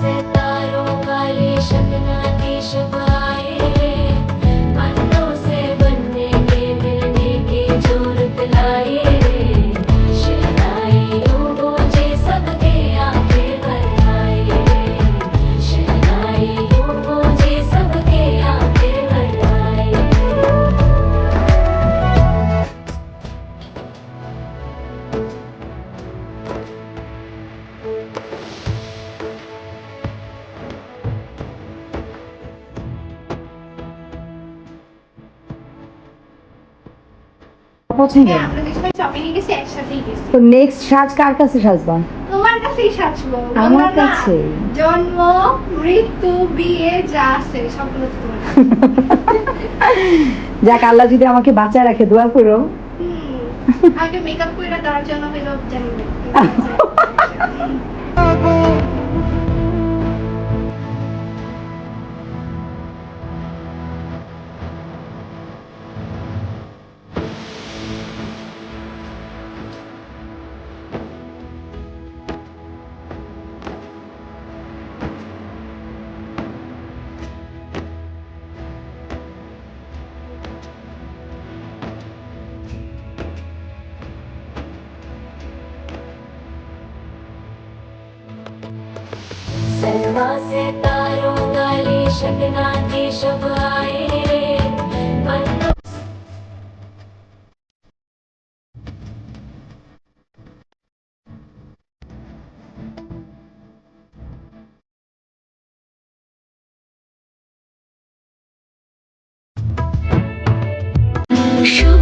से तारों वाली शबना की शब आए रे, पन्नों से बनने के मिलने की जरूरत लाए रे, शहनाई यूं गूंजे सबके आंखें भर आए रे, शहनाई यूं गूंजे सबके आंखें भर आए रे। পছন্দ। হ্যাঁ, আমরা যে সময় শপিং এ গেছি একসাথেই গেছি। তো নেক্সট সাজ কার কাছে সাজবা? তোমার কাছেই সাজবো। আমার বললাম না, কাছে? জন্ম, মৃত্যু, বিয়ে যা আছে সবগুলো তোমার। যাক, আল্লাহ যদি আমাকে বাঁচায় রাখে, দোয়া করো। আগে মেকআপ করে দেওয়ার জন্য হলো জানি না। सलवा से तारों वाली शबना की शब आए रे, पन्नों शुभ